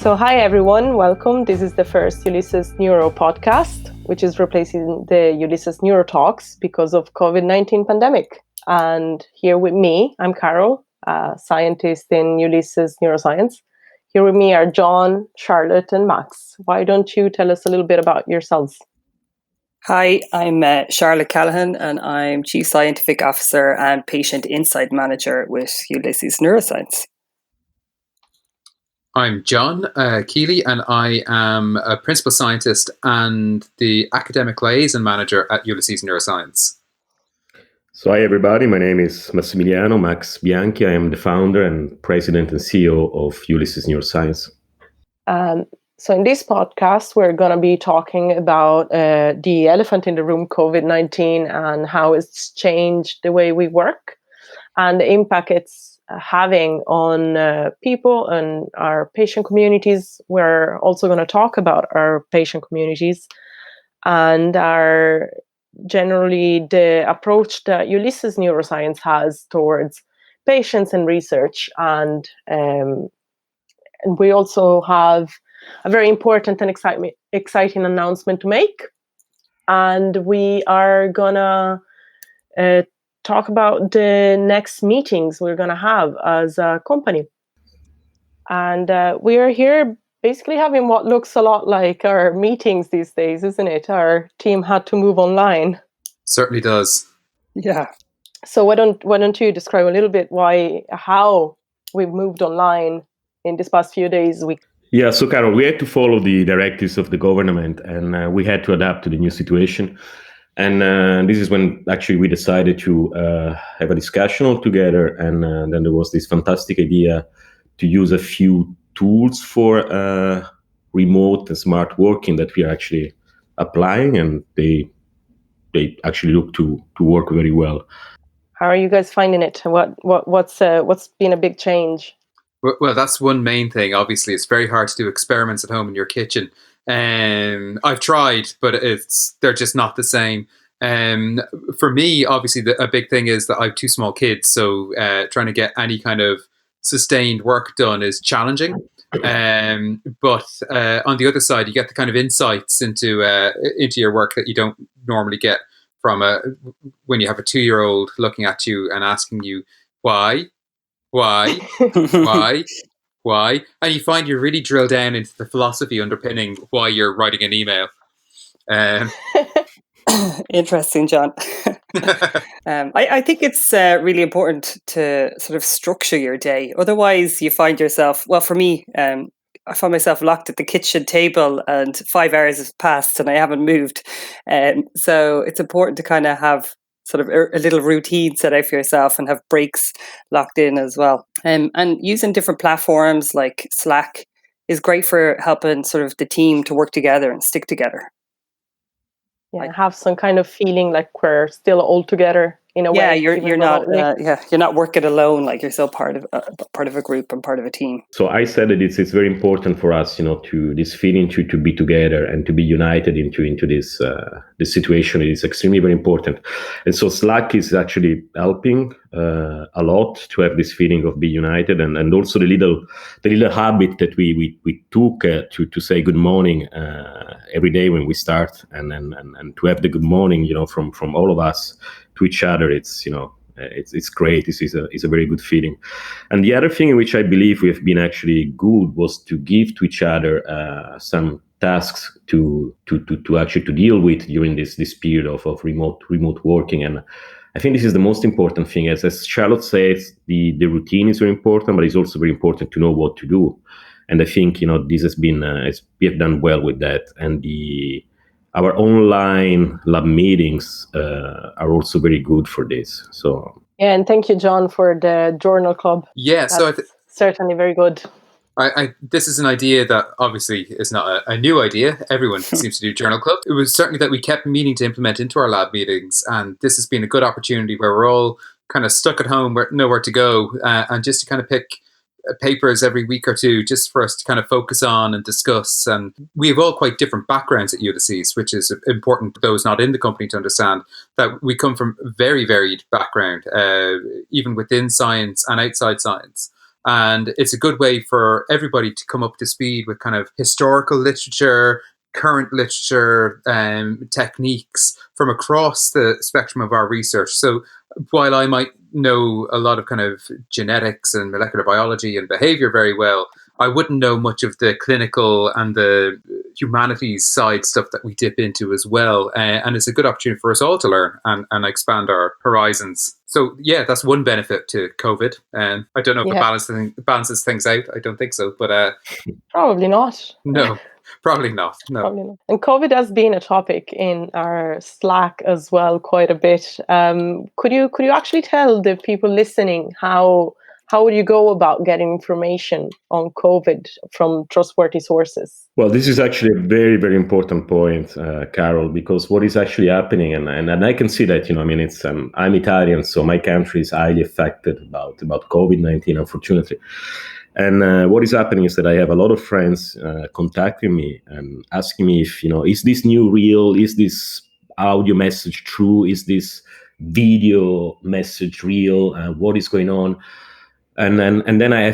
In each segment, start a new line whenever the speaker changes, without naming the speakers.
So hi everyone, welcome. This is the first Ulysses Neuro podcast, which is replacing the Ulysses Neuro talks because of COVID-19 pandemic. And here with me, I'm Carol, a scientist in Ulysses Neuroscience. Here with me are John, Charlotte, and Max. Why don't you tell us a little bit about yourselves?
Hi, I'm Charlotte Callaghan, and I'm Chief Scientific Officer and Patient Insight Manager with Ulysses Neuroscience.
I'm John Kealy, and I am a Principal Scientist and the Academic Liaison Manager at Ulysses Neuroscience.
So hi everybody, my name is Massimiliano Bianchi. I am the founder and President and CEO of Ulysses Neuroscience.
So in this podcast, we're going to be talking about the elephant in the room, COVID-19, and how it's changed the way we work and the impact it's having on people and our patient communities. We're also going to talk about our patient communities and generally the approach that Ulysses Neuroscience has towards patients and research. And we also have a very important and exciting announcement to make. And we are going to talk about the next meetings we're going to have as a company. And we are here basically having what looks a lot like our meetings these days, isn't it? Our team had to move online.
Certainly does.
Yeah.
So why don't you describe a little bit how we've moved online in this past few days?
Yeah, so Carol, we had to follow the directives of the government, and we had to adapt to the new situation. And this is when actually we decided to have a discussion all together. And then there was this fantastic idea to use a few tools for remote and smart working that we are actually applying, and they actually look to work very well.
How are you guys finding it? What's been a big change?
Well, that's one main thing. Obviously, it's very hard to do experiments at home in your kitchen. I've tried, but they're just not the same. For me, obviously, a big thing is that I have two small kids, so trying to get any kind of sustained work done is challenging. But on the other side, you get the kind of insights into your work that you don't normally get from when you have a 2-year-old looking at you and asking you why, and you find you really drill down into the philosophy underpinning why you're writing an email.
Interesting, John. I think it's really important to sort of structure your day. Otherwise, you find yourself, well, for me, I found myself locked at the kitchen table and 5 hours has passed and I haven't moved. So it's important to kind of have sort of a little routine set out for yourself and have breaks locked in as well. And using different platforms like Slack is great for helping sort of the team to work together and stick together.
Yeah, have some kind of feeling like we're still all together in a way.
Yeah, you're not working alone. Like you're still part of a group and part of a team.
So I said that it's very important for us, to this feeling to be together and to be united into this situation. It is extremely very important, and so Slack is actually helping a lot to have this feeling of being united, and also the little habit that we took to say good morning every day when we start, and to have the good morning, from all of us to each other. It's great. This is a very good feeling. And the other thing in which I believe we have been actually good was to give to each other some tasks to actually to deal with during this period of remote working. And I think this is the most important thing. As Charlotte says, the routine is very important, but it's also very important to know what to do. And I think this has been we have done well with that. And our online lab meetings are also very good for this. So
yeah, and thank you, John, for the journal club.
Yeah,
that's certainly very good.
This is an idea that obviously is not a new idea. Everyone seems to do journal club. It was certainly that we kept meaning to implement into our lab meetings, and this has been a good opportunity where we're all kind of stuck at home, nowhere to go, and just to kind of pick papers every week or two just for us to kind of focus on and discuss. And we have all quite different backgrounds at Ulysses, which is important for those not in the company to understand that we come from very varied background, even within science and outside science. And it's a good way for everybody to come up to speed with kind of historical literature, current literature, techniques from across the spectrum of our research. So while I might know a lot of kind of genetics and molecular biology and behavior very well, I wouldn't know much of the clinical and the humanities side stuff that we dip into as well. And it's a good opportunity for us all to learn and expand our horizons. So yeah, that's one benefit to COVID. And I don't know if it balances things out. I don't think so, but
probably not.
No. Probably not. No.
Probably not. And COVID has been a topic in our Slack as well quite a bit. Could you actually tell the people listening how would you go about getting information on COVID from trustworthy sources?
Well, this is actually a very, very important point, Carol, because what is actually happening, and I can see that, I mean, it's I'm Italian, so my country is highly affected about COVID-19, unfortunately. And what is happening is that I have a lot of friends contacting me and asking me if, is this new real? Is this audio message true? Is this video message real? What is going on? And then I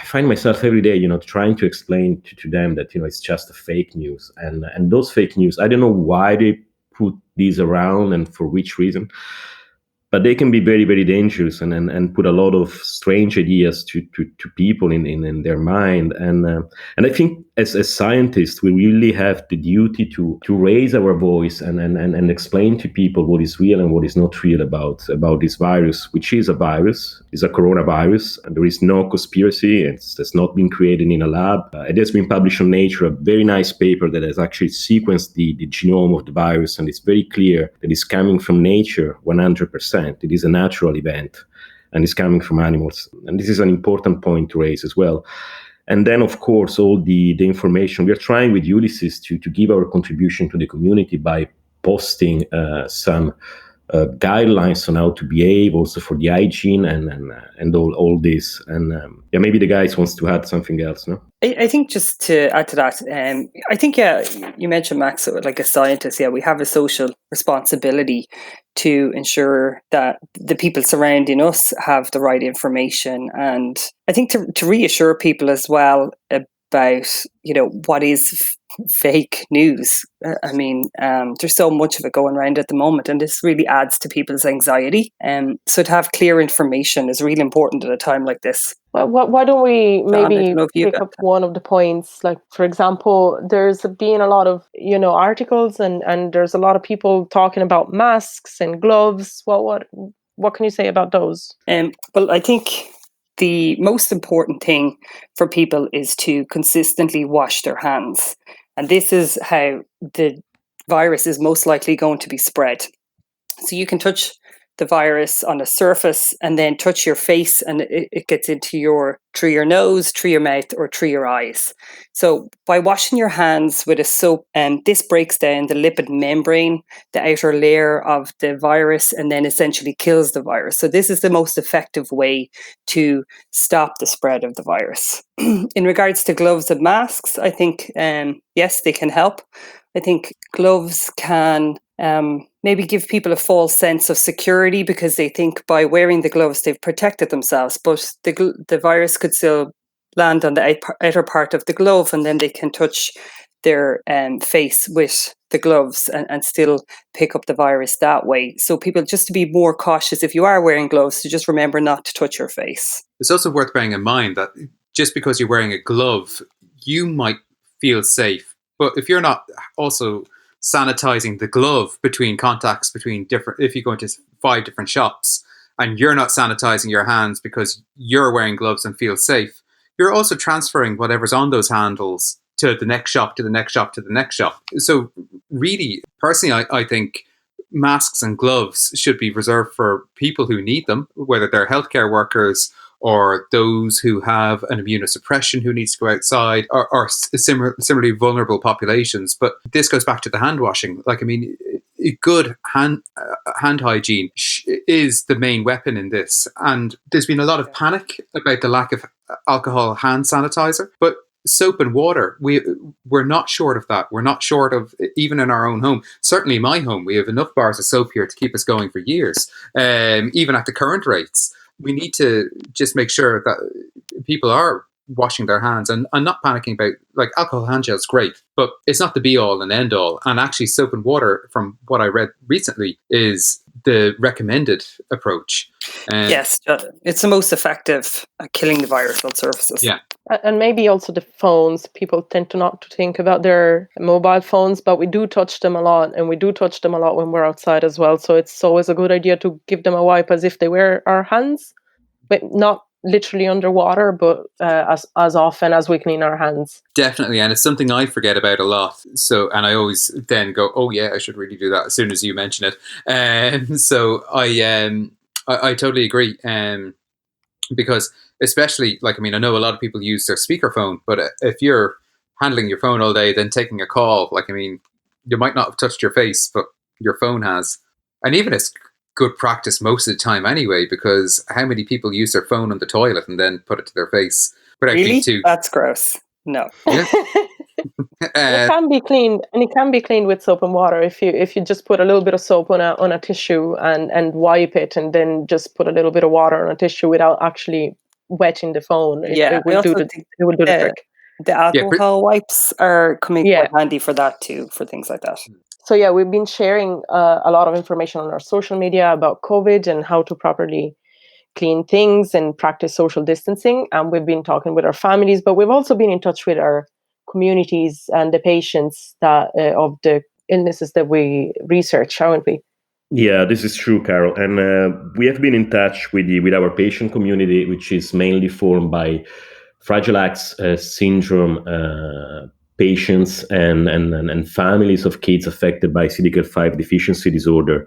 find myself every day, trying to explain to them that, it's just a fake news. And those fake news, I don't know why they put these around and for which reason, but they can be very, very dangerous and put a lot of strange ideas to people in their mind. And I think as scientists, we really have the duty to raise our voice and explain to people what is real and what is not real about this virus, which is a virus, is a coronavirus. And there is no conspiracy. It's not been created in a lab. It has been published on Nature, a very nice paper that has actually sequenced the genome of the virus. And it's very clear that it's coming from nature 100%. It is a natural event and it's coming from animals. And this is an important point to raise as well. And then, of course, all the information. We are trying with Ulysses to give our contribution to the community by posting some guidelines on how to behave, also for the hygiene and all this. And maybe the guys wants to add something else, no?
I think just to add to that, I think, you mentioned, Max, like a scientist, we have a social responsibility to ensure that the people surrounding us have the right information. And I think to reassure people as well about, what is fake news. I mean, there's so much of it going around at the moment, and this really adds to people's anxiety. So to have clear information is really important at a time like this.
Well, why don't we maybe pick up
that.
one of the points? Like, for example, there's been a lot of, articles and there's a lot of people talking about masks and gloves. What can you say about those?
Well, I think the most important thing for people is to consistently wash their hands. And this is how the virus is most likely going to be spread. So you can touch the virus on a surface and then touch your face, and it gets into through your nose, through your mouth, or through your eyes. So by washing your hands with a soap, this breaks down the lipid membrane, the outer layer of the virus, and then essentially kills the virus. So this is the most effective way to stop the spread of the virus. In regards to gloves and masks, I think, yes, they can help. I think gloves can maybe give people a false sense of security because they think by wearing the gloves they've protected themselves, but the virus could still land on the outer part of the glove, and then they can touch their face with the gloves and still pick up the virus that way. So people, just to be more cautious if you are wearing gloves, to just remember not to touch your face.
It's also worth bearing in mind that just because you're wearing a glove, you might feel safe, but if you're not also sanitizing the glove between contacts between if you go into 5 different shops and you're not sanitizing your hands because you're wearing gloves and feel safe, you're also transferring whatever's on those handles to the next shop, to the next shop, to the next shop. So really, personally, I think masks and gloves should be reserved for people who need them, whether they're healthcare workers or those who have an immunosuppression who needs to go outside, or similarly vulnerable populations. But this goes back to the hand washing. Like, I mean, good hand hygiene is the main weapon in this. And there's been a lot of panic about the lack of alcohol hand sanitizer, but soap and water, we're not short of that. We're not short of, even in our own home. Certainly in my home, we have enough bars of soap here to keep us going for years, even at the current rates. we need to just make sure that people are washing their hands and not panicking about, like, alcohol hand gel is great, but it's not the be all and end all. And actually soap and water, from what I read recently, is the recommended approach.
Yes, it's the most effective at killing the viral surfaces.
Yeah.
And maybe also the phones. People tend to not to think about their mobile phones, but we do touch them a lot, and we do touch them a lot when we're outside as well. So it's always a good idea to give them a wipe as if they were our hands, but not literally underwater, but as often as we clean our hands.
Definitely, and it's something I forget about a lot. So, and I always then go, "Oh yeah, I should really do that," as soon as you mention it. So I totally agree. Because especially, like, I mean, I know a lot of people use their speakerphone, but if you're handling your phone all day, then taking a call, like, I mean, you might not have touched your face, but your phone has. And even it's good practice most of the time anyway, because how many people use their phone on the toilet and then put it to their face without
Really?
being too...
That's gross. No.
Yeah.
It can be cleaned, and it can be cleaned with soap and water. If you just put a little bit of soap on a tissue and wipe it, and then just put a little bit of water on a tissue without actually wetting the phone, it will do the trick.
The alcohol wipes are coming quite handy for that too, for things like that.
So yeah, we've been sharing a lot of information on our social media about COVID and how to properly clean things and practice social distancing. And we've been talking with our families, but we've also been in touch with our communities and the patients that of the illnesses that we research, haven't we?
Yeah, this is true, Carol. And we have been in touch with our patient community, which is mainly formed by Fragile X syndrome patients and families of kids affected by CDKL5 Deficiency Disorder,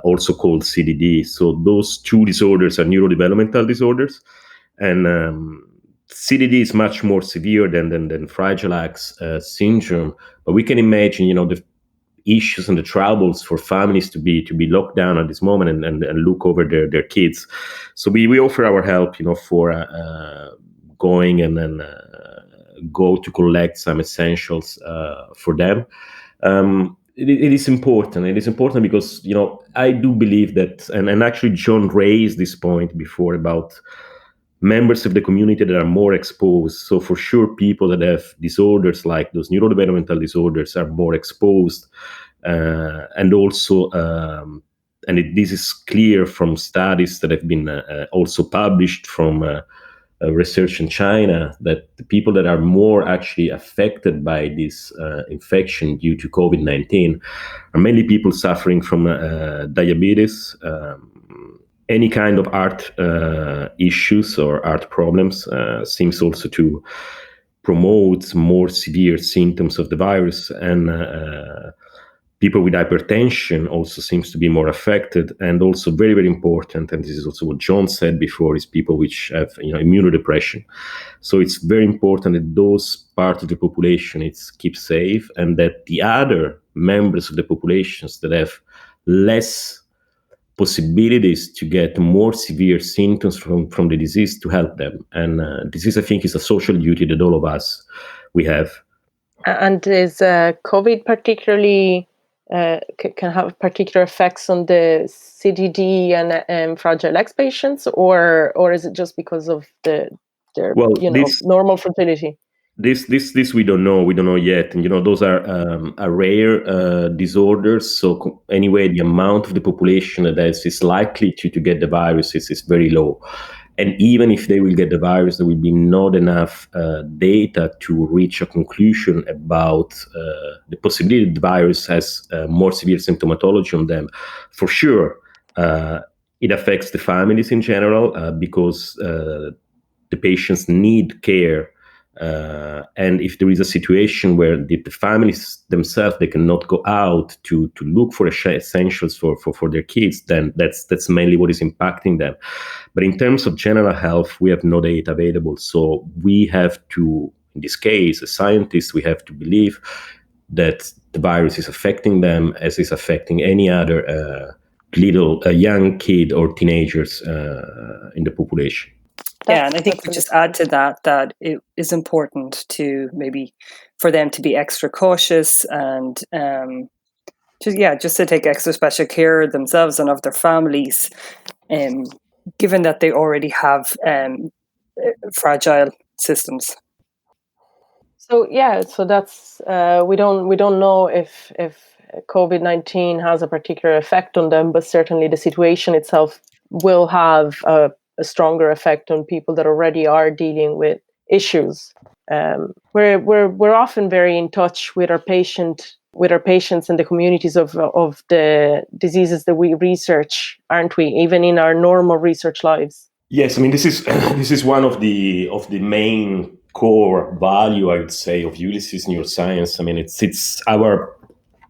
also called CDD. So those two disorders are neurodevelopmental disorders. And CDD is much more severe than Fragile X syndrome. But we can imagine, the issues and the troubles for families to be locked down at this moment and look over their kids. So we offer our help, for going and then go to collect some essentials for them. It is important. It is important because, I do believe that, and actually John raised this point before about members of the community that are more exposed. So for sure, people that have disorders like those neurodevelopmental disorders are more exposed. And also, this is clear from studies that have been also published from research in China, that the people that are more actually affected by this infection due to COVID-19 are mainly people suffering from diabetes, any kind of heart issues or heart problems seems also to promote more severe symptoms of the virus, and people with hypertension also seems to be more affected. And also very, very important, and this is also what John said before, is people which have immunodepression. So it's very important that those parts of the population it's keep safe, and that the other members of the populations that have less possibilities to get more severe symptoms from the disease, to help them. And this is, I think, is a social duty that all of us we have.
And is COVID particularly can have particular effects on the CDD and Fragile X patients, or is it just because of their normal fertility?
This we don't know. We don't know yet. And those are rare disorders. So anyway, the amount of the population that is likely to get the virus is very low. And even if they will get the virus, there will be not enough data to reach a conclusion about the possibility that the virus has more severe symptomatology on them. For sure, it affects the families in general because the patients need care. And if there is a situation where the families themselves, they cannot go out to look for essentials for their kids, then that's mainly what is impacting them. But in terms of general health, we have no data available. So we have to, in this case, as scientists, we have to believe that the virus is affecting them as is affecting any other young kid or teenagers in the population.
Yeah, and I think we just add to that it is important to maybe for them to be extra cautious and just to take extra special care of themselves and of their families. given that they already have fragile systems.
So that's we don't know if COVID-19 has a particular effect on them, but certainly the situation itself will have a stronger effect on people that already are dealing with issues. We're often very in touch with our patients and the communities of the diseases that we research, aren't we? Even in our normal research lives.
Yes, I mean this is one of the main core value, I would say, of Ulysses Neuroscience. I mean it's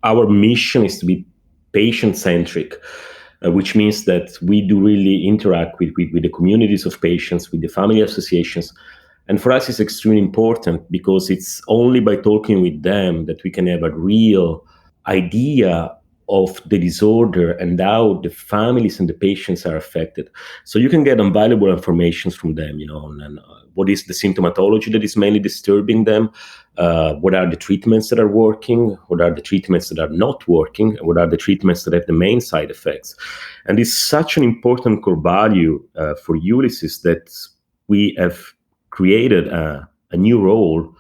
our mission is to be patient centric, which means that we do really interact with the communities of patients, with the family associations. And for us, it's extremely important because it's only by talking with them that we can have a real idea of the disorder and how the families and the patients are affected. So you can get invaluable information from them, and what is the symptomatology that is mainly disturbing them, what are the treatments that are working, what are the treatments that are not working, and what are the treatments that have the main side effects. And it's such an important core value for Ulysses that we have created a new role.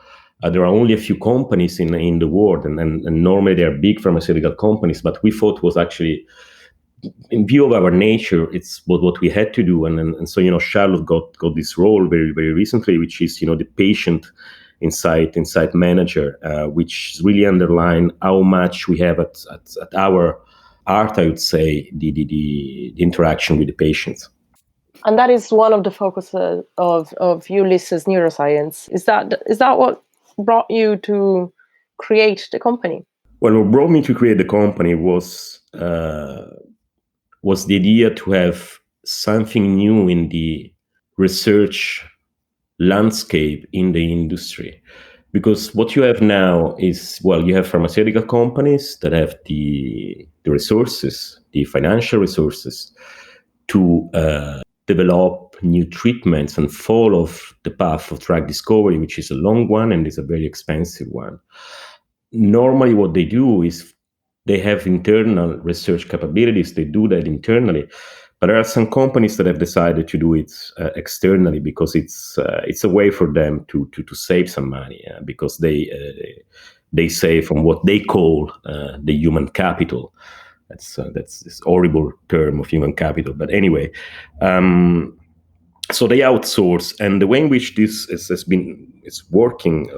There are only a few companies in the world, and normally they are big pharmaceutical companies, but we thought was actually, in view of our nature, it's what we had to do. And so, Charlotte got this role very, very recently, which is, the patient insight manager, which really underline how much we have at our heart, I would say, the interaction with the patients.
And that is one of the focuses of Ulysses Neuroscience. Is that what brought you to create the company?
Well, what brought me to create the company was the idea to have something new in the research landscape in the industry. Because what you have now is, you have pharmaceutical companies that have the resources, the financial resources to develop new treatments and follow the path of drug discovery, which is a long one and is a very expensive one. Normally, what they do is they have internal research capabilities. They do that internally, but there are some companies that have decided to do it externally because it's a way for them to save some money, because they save from what they call the human capital. That's this horrible term of human capital. But anyway, so they outsource, and the way in which this has been working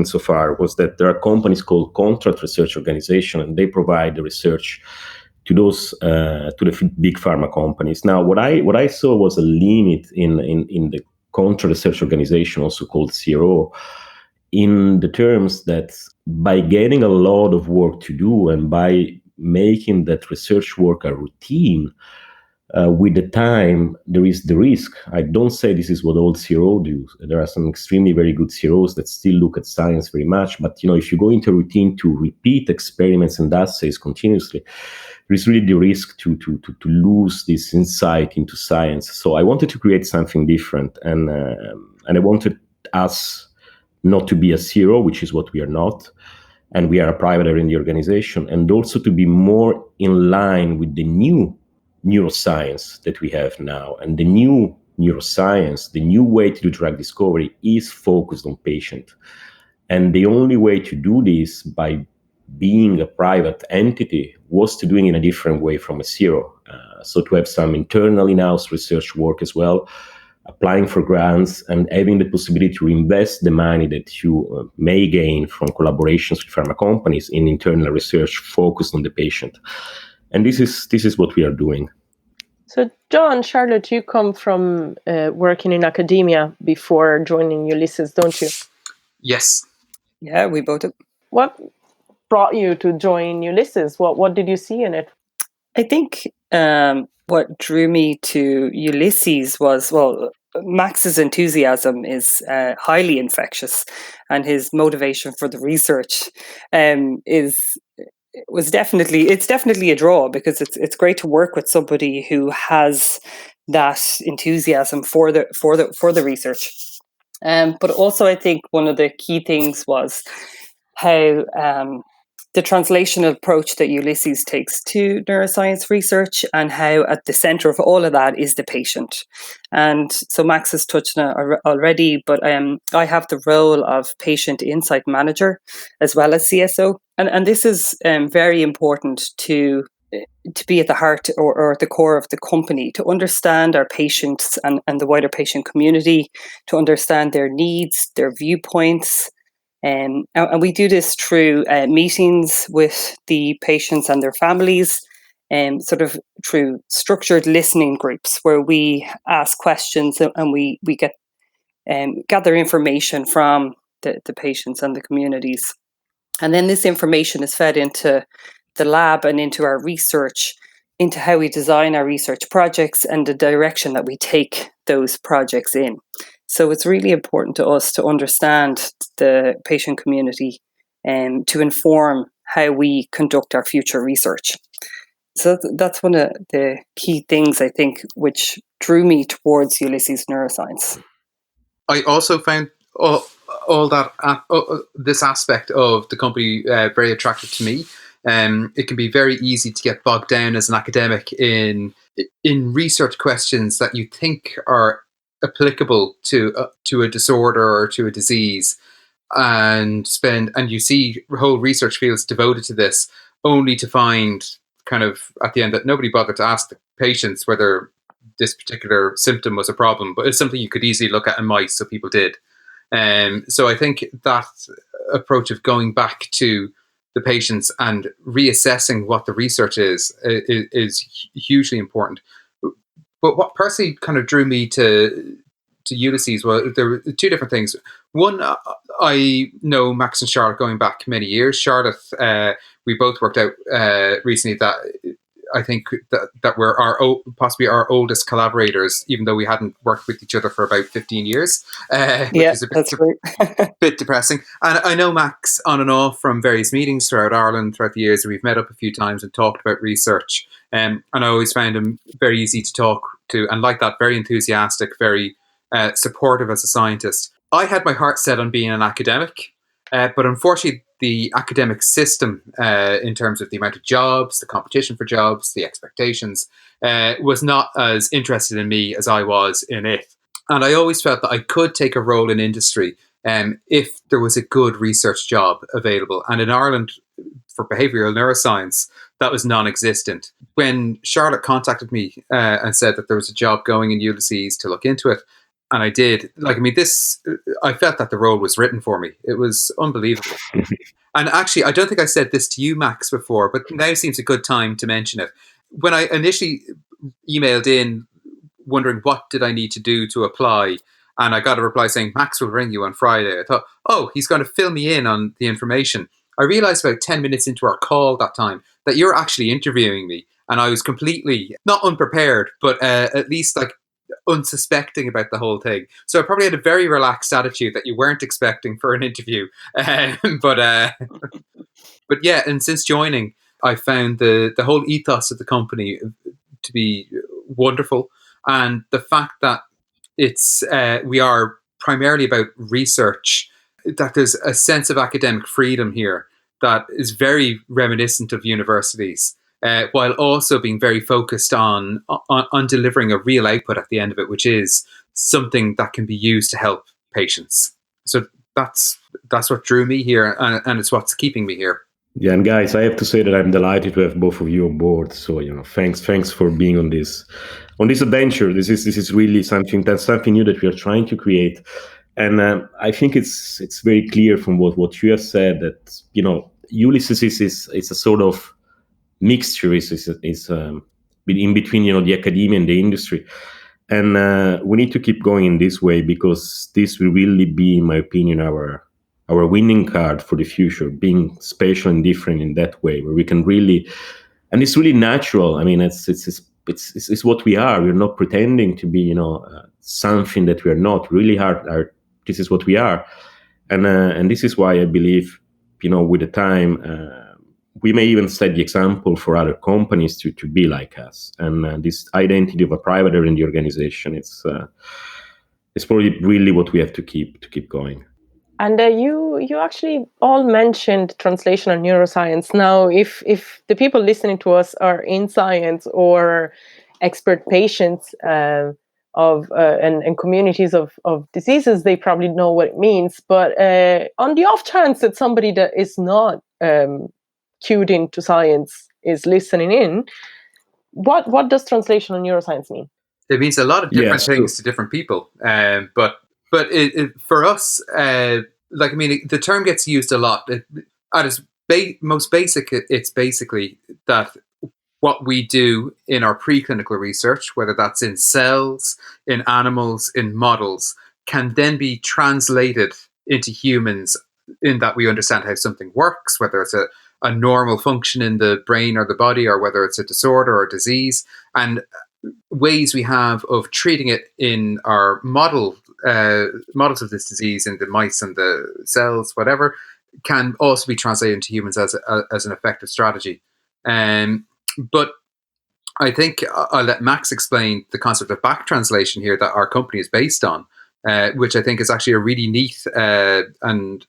so far was that there are companies called contract research organization, and they provide the research to those to the big pharma companies. Now, what I saw was a limit in the contract research organization, also called CRO, in the terms that by getting a lot of work to do and by making that research work a routine, with the time, there is the risk. I don't say this is what all CROs do. There are some extremely very good CROs that still look at science very much. But if you go into routine to repeat experiments and assays continuously, there is really the risk to lose this insight into science. So I wanted to create something different, and I wanted us not to be a CRO, which is what we are not, and we are a private area in the organization, and also to be more in line with the new neuroscience that we have now. And the new neuroscience, the new way to do drug discovery, is focused on patient. And the only way to do this by being a private entity was to doing it in a different way from a CRO. So to have some internal in-house research work as well, applying for grants and having the possibility to invest the money that you may gain from collaborations with pharma companies in internal research focused on the patient. And this is what we are doing.
So, John, Charlotte, you come from working in academia before joining Ulysses, don't you?
Yes.
Yeah, we both do.
What brought you to join Ulysses? What did you see in it?
I think what drew me to Ulysses was, Max's enthusiasm is highly infectious, and his motivation for the research it's definitely a draw, because it's great to work with somebody who has that enthusiasm for the research. But also, I think one of the key things was how the translational approach that Ulysses takes to neuroscience research, and how at the center of all of that is the patient. And so Max has touched on it already, but I have the role of patient insight manager as well as CSO. And this is very important to be at the heart or at the core of the company, to understand our patients and the wider patient community, to understand their needs, their viewpoints. And we do this through meetings with the patients and their families, and sort of through structured listening groups where we ask questions and we get gather information from the patients and the communities. And then this information is fed into the lab and into our research, into how we design our research projects and the direction that we take those projects in. So it's really important to us to understand the patient community and to inform how we conduct our future research. So that's one of the key things, I think, which drew me towards Ulysses Neuroscience.
I also found all that this aspect of the company very attractive to me. It can be very easy to get bogged down as an academic in research questions that you think are applicable to a disorder or to a disease, and you see whole research fields devoted to this, only to find kind of at the end that nobody bothered to ask the patients whether this particular symptom was a problem, but it's something you could easily look at in mice, so people did. So I think that approach of going back to the patients and reassessing what the research is hugely important. But what personally kind of drew me to Ulysses, well, there were two different things. One, I know Max and Charlotte going back many years. Charlotte, we both worked out recently that I think that we're possibly our oldest collaborators, even though we hadn't worked with each other for about 15 years, which is a bit depressing. And I know Max on and off from various meetings throughout Ireland throughout the years. We've met up a few times and talked about research. And I always found him very easy to talk to, and like that, very enthusiastic, very supportive as a scientist. I had my heart set on being an academic, but unfortunately, the academic system, in terms of the amount of jobs, the competition for jobs, the expectations, was not as interested in me as I was in it. And I always felt that I could take a role in industry if there was a good research job available. And in Ireland, for behavioural neuroscience, that was non-existent. When Charlotte contacted me and said that there was a job going in Ulysses to look into it, and I did. I felt that the role was written for me. It was unbelievable. And actually, I don't think I said this to you, Max, before, but now seems a good time to mention it. When I initially emailed in wondering what did I need to do to apply, and I got a reply saying, Max will ring you on Friday, I thought, oh, he's going to fill me in on the information. I realized about 10 minutes into our call that time that you're actually interviewing me. And I was completely, not unprepared, but at least unsuspecting about the whole thing. So I probably had a very relaxed attitude that you weren't expecting for an interview. But yeah, and since joining, I found the whole ethos of the company to be wonderful. And the fact that we are primarily about research, that there's a sense of academic freedom here that is very reminiscent of universities. While also being very focused on delivering a real output at the end of it, which is something that can be used to help patients. So that's what drew me here, and it's what's keeping me here.
Yeah, and guys, I have to say that I'm delighted to have both of you on board. So thanks for being on this adventure. This is really something new that we are trying to create, and I think it's very clear from what you have said that Ulysses is a sort of mixture is in between the academia and the industry, and we need to keep going in this way, because this will really be, in my opinion, our winning card for the future, being special and different in that way, where we can really, and it's really natural. I mean, it's what we are. We're not pretending to be something that we are not. Really hard. This is what we are, and this is why I believe with the time. We may even set the example for other companies to be like us. And this identity of a privateer in the organization, it's probably really what we have to keep going.
And you actually all mentioned translational neuroscience. Now, if the people listening to us are in science or expert patients and communities of diseases, they probably know what it means. But on the off chance that somebody that is not cued into science is listening in, what does translational neuroscience mean?
It means a lot of different things to different people. But for us, the term gets used a lot. At its most basic, it's basically that what we do in our preclinical research, whether that's in cells, in animals, in models, can then be translated into humans in that we understand how something works, whether it's a normal function in the brain or the body, or whether it's a disorder or disease, and ways we have of treating it in our models of this disease in the mice and the cells, whatever, can also be translated into humans as an effective strategy. But I think I'll let Max explain the concept of back translation here that our company is based on, which I think is actually a really neat and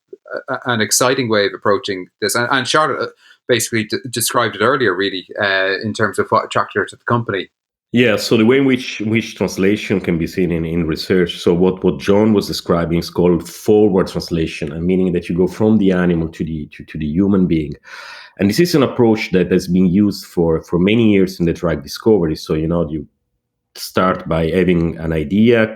an exciting way of approaching this. And Charlotte basically described it earlier, really, in terms of what attracted her to the company.
Yeah, so the way in which translation can be seen in research. So what John was describing is called forward translation, and meaning that you go from the animal to the human being. And this is an approach that has been used for many years in the drug discovery. So, you start by having an idea,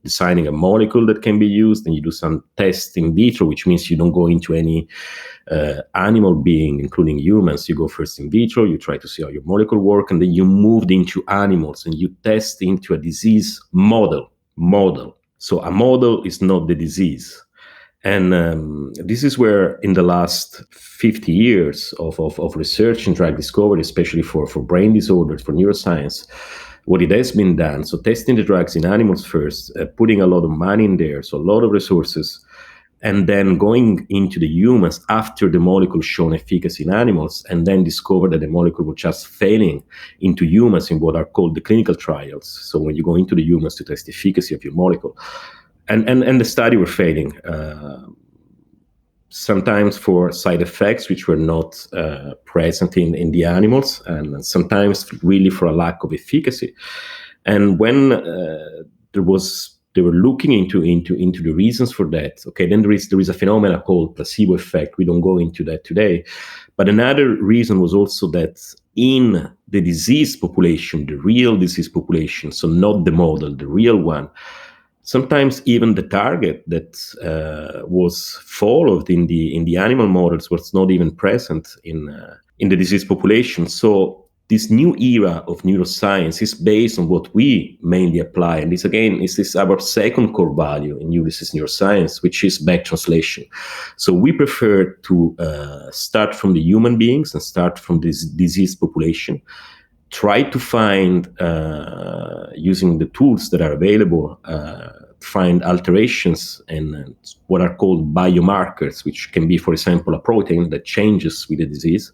designing a molecule that can be used, and you do some tests in vitro, which means you don't go into any animal being, including humans. You go first in vitro, you try to see how your molecule works, and then you moved into animals and you test into a disease model. So a model is not the disease. And this is where, in the last 50 years of research in drug discovery, especially for brain disorders, for neuroscience, what it has been done, so testing the drugs in animals first, putting a lot of money in there, so a lot of resources, and then going into the humans after the molecule shown efficacy in animals, and then discover that the molecule was just failing into humans in what are called the clinical trials. So when you go into the humans to test the efficacy of your molecule, and the study were failing, sometimes for side effects which were not present in the animals, and sometimes really for a lack of efficacy. And when they were looking into the reasons for that, okay, then there is a phenomenon called placebo effect. We don't go into that today. But another reason was also that in the disease population, the real disease population, so not the model, the real one, sometimes even the target that was followed in the animal models was not even present in the disease population. So this new era of neuroscience is based on what we mainly apply, and this again is our second core value in Ulysses Neuroscience, which is back translation. So we prefer to start from the human beings and start from this disease population. Try to find, using the tools that are available, find alterations in what are called biomarkers, which can be, for example, a protein that changes with the disease.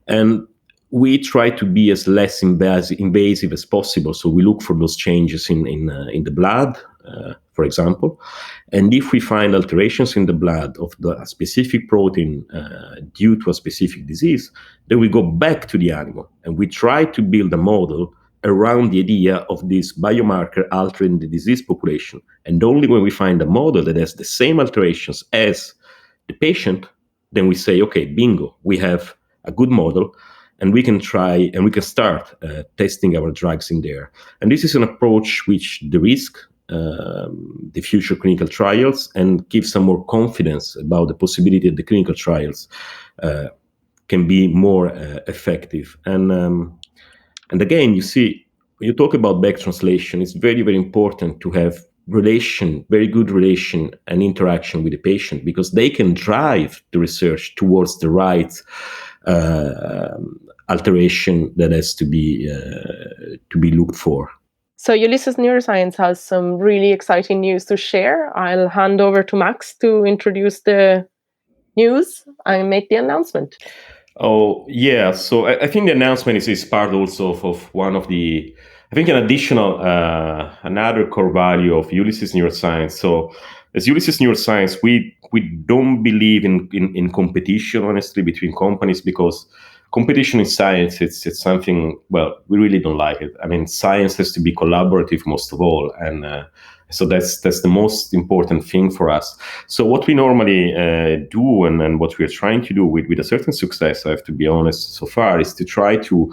And we try to be as less invasive as possible. So we look for those changes in the blood, for example. And if we find alterations in the blood of a specific protein due to a specific disease, then we go back to the animal and we try to build a model around the idea of this biomarker altering the disease population. And only when we find a model that has the same alterations as the patient, then we say, okay, bingo, we have a good model, and we can try and we can start testing our drugs in there. And this is an approach which de-risks the future clinical trials and gives some more confidence about the possibility that the clinical trials can be more effective. And again, you see, when you talk about back translation, it's very, very important to have very good relation and interaction with the patient, because they can drive the research towards the right alteration that has to be looked for.
So Ulysses Neuroscience has some really exciting news to share. I'll hand over to Max to introduce the news and make the announcement.
Oh, yeah. So I think the announcement is part also of one of an additional, another core value of Ulysses Neuroscience. So as Ulysses Neuroscience, we don't believe in competition, honestly, between companies, because competition in science, it's something, well, we really don't like it. I mean, science has to be collaborative most of all, and so that's the most important thing for us. So what we normally do, and what we are trying to do with a certain success, I have to be honest, so far, is to try to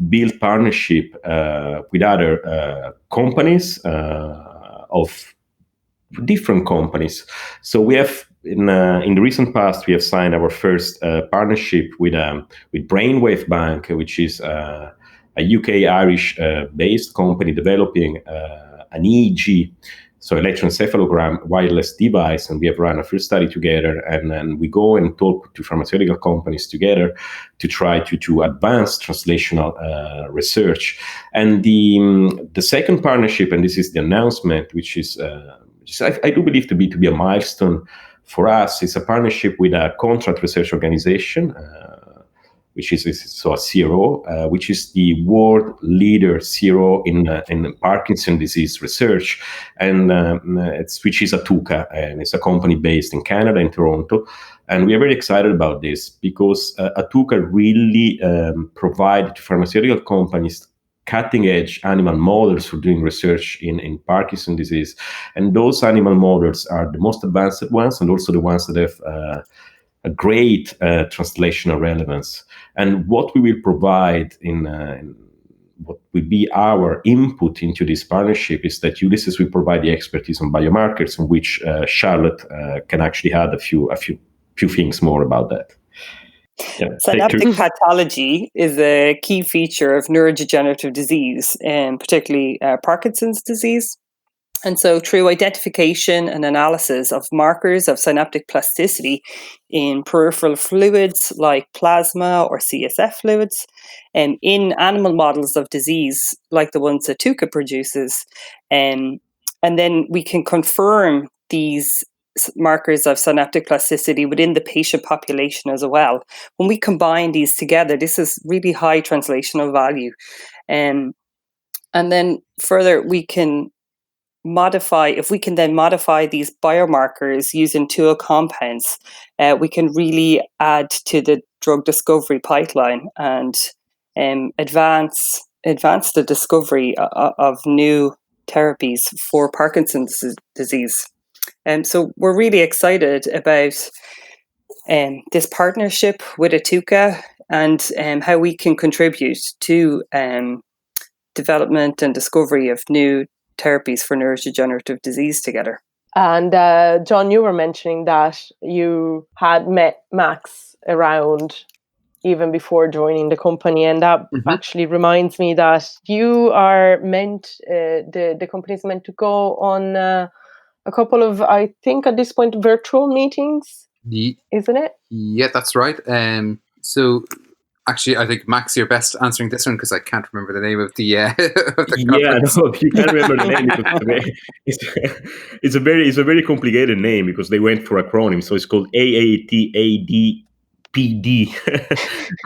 build partnership with other companies of different companies. So we have in the recent past we have signed our first partnership with Brainwave Bank, which is a UK Irish based company developing an EEG, so electroencephalogram wireless device, and we have run a first study together, and then we go and talk to pharmaceutical companies together to try to advance translational research. And the second partnership, and this is the announcement, which is I do believe to be a milestone for us, is a partnership with a contract research organization, which is so a CRO, which is the world leader CRO in Parkinson's disease research, and which is Atuka, and it's a company based in Canada, in Toronto. And we are very excited about this because Atuka really provide to pharmaceutical companies cutting-edge animal models for doing research in Parkinson's disease. And those animal models are the most advanced ones, and also the ones that have a great translational relevance. And what we will provide in what will be our input into this partnership is that Ulysses will provide the expertise on biomarkers, on which Charlotte can actually add a few things more about that.
Yeah, synaptic pathology is a key feature of neurodegenerative disease, and particularly Parkinson's disease. And so through identification and analysis of markers of synaptic plasticity in peripheral fluids like plasma or CSF fluids, and in animal models of disease like the ones that Atuka produces, and then we can confirm these markers of synaptic plasticity within the patient population as well. When we combine these together, this is really high translational value. And then further, we can modify these biomarkers using tool compounds, we can really add to the drug discovery pipeline and advance the discovery of new therapies for Parkinson's disease. And so we're really excited about this partnership with Atuka and how we can contribute to development and discovery of new therapies for neurodegenerative disease together.
And John, you were mentioning that you had met Max around even before joining the company, and that actually reminds me that you are meant, the company is meant to go on a couple of, I think at this point, virtual meetings, isn't it?
Yeah, that's right. So actually, I think Max, you're best answering this one because I can't remember the name of the conference.
No, you can't remember the name because it's a very complicated name because they went for acronym. So it's called AATADPD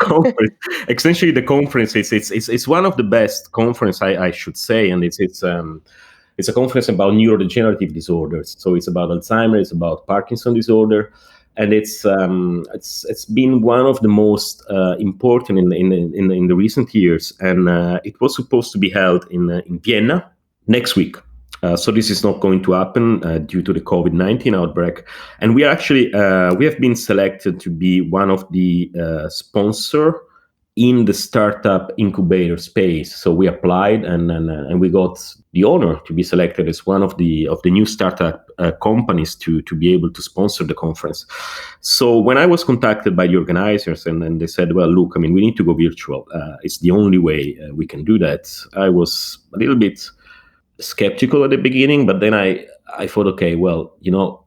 conference. Essentially, the conference it's one of the best conference I should say, and it's a conference about neurodegenerative disorders. So it's about Alzheimer's, it's about Parkinson's disorder. And it's been one of the most important in the recent years, and it was supposed to be held in Vienna next week. So this is not going to happen due to the COVID-19 outbreak. And we are actually we have been selected to be one of the sponsor in the startup incubator space. So we applied and we got the honor to be selected as one of the new startup companies to be able to sponsor the conference. So when I was contacted by the organizers and they said, well, look, I mean, we need to go virtual. It's the only way we can do that. I was a little bit skeptical at the beginning, but then I thought, okay, well,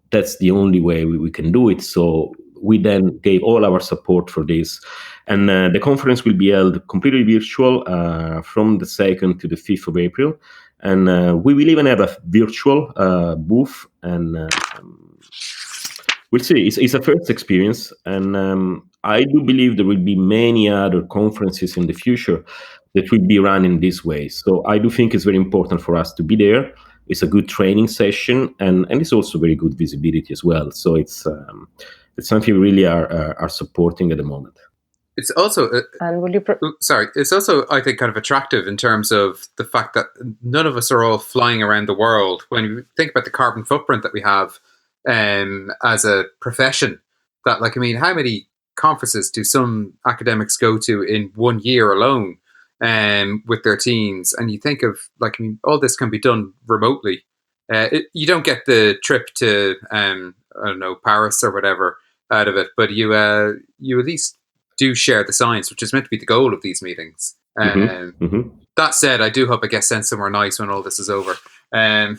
that's the only way we can do it. So we then gave all our support for this. And the conference will be held completely virtual from the 2nd to the 5th of April. And we will even have a virtual booth. And we'll see. It's a first experience. And I do believe there will be many other conferences in the future that will be run in this way. So I do think it's very important for us to be there. it's a good training session, and it's also very good visibility as well. So it's something we really are supporting at the moment.
It's also
And will you?
It's also, I think, kind of attractive in terms of the fact that none of us are all flying around the world. When you think about the carbon footprint that we have as a profession, that, like, I mean, how many conferences do some academics go to in 1 year alone with their teams? And you think of, like, I mean, all this can be done remotely. You don't get the trip to I don't know, Paris or whatever out of it, but you at least do share the science, which is meant to be the goal of these meetings. That said, I do hope I get sent somewhere nice when all this is over.
Yeah,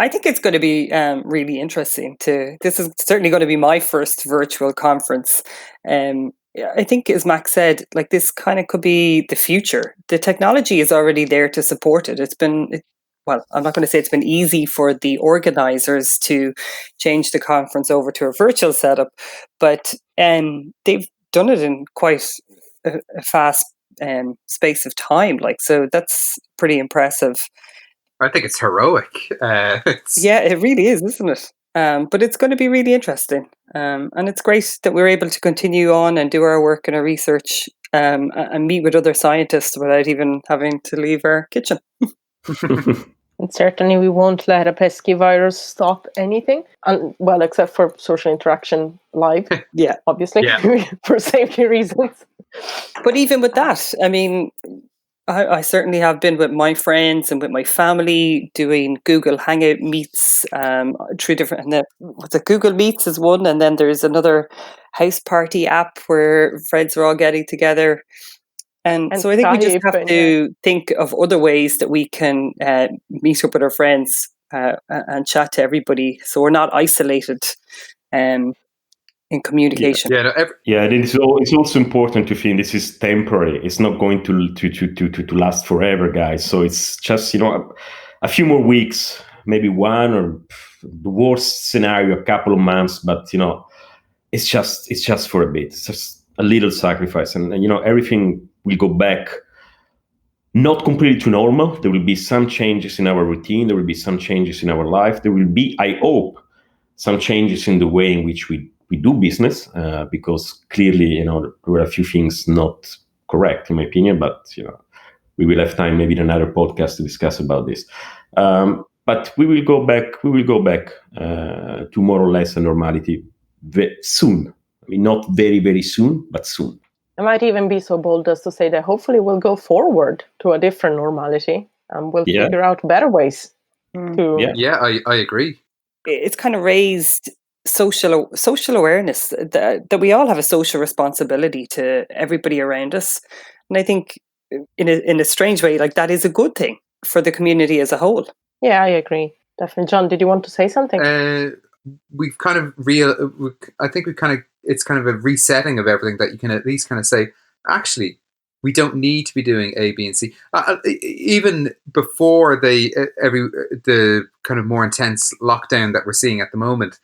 I think it's going to be really interesting. This is certainly going to be my first virtual conference. I think, as Max said, like, this kind of could be the future. The technology is already there to support it. Well, I'm not going to say it's been easy for the organizers to change the conference over to a virtual setup, but they've done it in quite a fast space of time. Like, so that's pretty impressive.
I think it's heroic.
Yeah, it really is, isn't it? But it's going to be really interesting. And it's great that we're able to continue on and do our work and our research and meet with other scientists without even having to leave our kitchen.
And certainly we won't let a pesky virus stop anything. And, well, except for social interaction live.
Yeah.
Obviously, for safety reasons.
But even with that, I mean, I certainly have been with my friends and with my family doing Google Hangout meets through different. And Google Meets is one, and then there's another house party app where friends are all getting together. And so I think we just have to think of other ways that we can meet up with our friends and chat to everybody, so we're not isolated in communication.
It's also important to think this is temporary. It's not going to last forever, guys. So it's just, a few more weeks, maybe one, or the worst scenario, a couple of months. But it's just for a bit. It's just a little sacrifice, and everything will go back, not completely to normal. There will be some changes in our routine. There will be some changes in our life. There will be, I hope, some changes in the way in which we do business, because clearly, there were a few things not correct, in my opinion, but, we will have time maybe in another podcast to discuss about this. But we will go back to more or less a normality soon. I mean, not very, very soon, but soon.
I might even be so bold as to say that hopefully we'll go forward to a different normality and we'll figure out better ways to...
Yeah, I agree.
It's kind of raised social awareness that we all have a social responsibility to everybody around us. And I think in a strange way, like, that is a good thing for the community as a whole.
Yeah, I agree. Definitely. John, did you want to say something?
We've kind of it's kind of a resetting of everything, that you can at least kind of say, actually, we don't need to be doing A, B, and C. Even before the kind of more intense lockdown that we're seeing at the moment,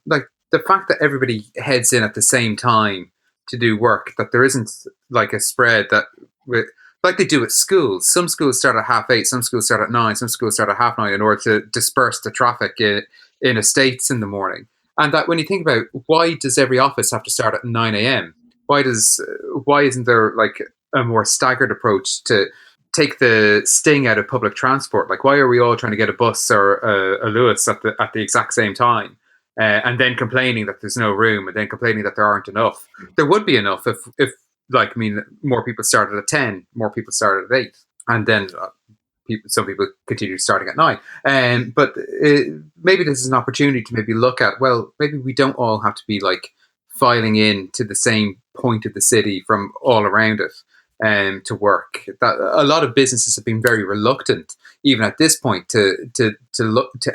like, the fact that everybody heads in at the same time to do work, that there isn't like a spread like they do at schools. Some schools start at 8:30, some schools start at 9, some schools start at 9:30 in order to disperse the traffic in estates in the morning. And that, when you think about, why does every office have to start at 9 a.m.? Why isn't there like a more staggered approach to take the sting out of public transport? Like, why are we all trying to get a bus or a Lewis at the exact same time, and then complaining that there's no room, and then complaining that there aren't enough? There would be enough if like, I mean, more people started at 10, more people started at 8, and then some people continue starting at 9. But maybe this is an opportunity to maybe look at, well, maybe we don't all have to be like filing in to the same point of the city from all around it to work. That a lot of businesses have been very reluctant, even at this point, to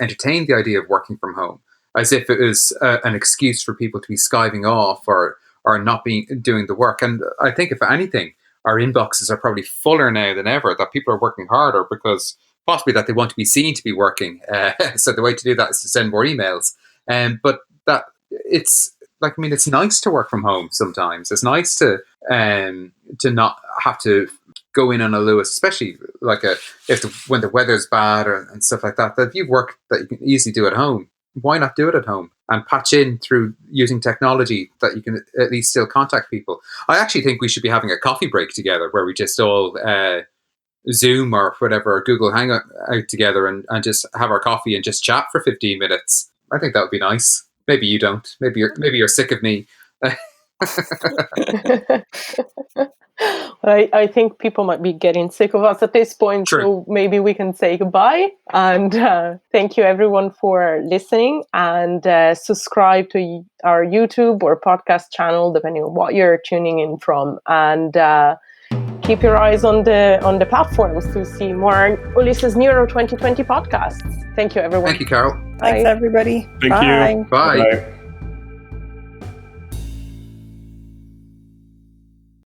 entertain the idea of working from home, as if it was an excuse for people to be skiving off or not doing the work. And I think, if anything, our inboxes are probably fuller now than ever, that people are working harder because possibly that they want to be seen to be working. So the way to do that is to send more emails. But that it's like, I mean, it's nice to work from home sometimes. It's nice to not have to go in on a Lewis, especially like when the weather's bad and stuff like that. That if you've work that you can easily do at home, why not do it at home and patch in through using technology that you can at least still contact people? I actually think we should be having a coffee break together where we just all Zoom or whatever, or Google Hangout out together and just have our coffee and just chat for 15 minutes. I think that would be nice. Maybe you don't. Maybe you're sick of me.
I think people might be getting sick of us at this point,
True.
So maybe we can say goodbye. And thank you everyone for listening, and subscribe to our YouTube or podcast channel, depending on what you're tuning in from. And keep your eyes on the platforms to see more Ulysses Neuro 2020 podcasts. Thank you, everyone.
Thank you, Carol.
Thanks, everybody.
Thank
Bye.
you.
Bye.
Bye.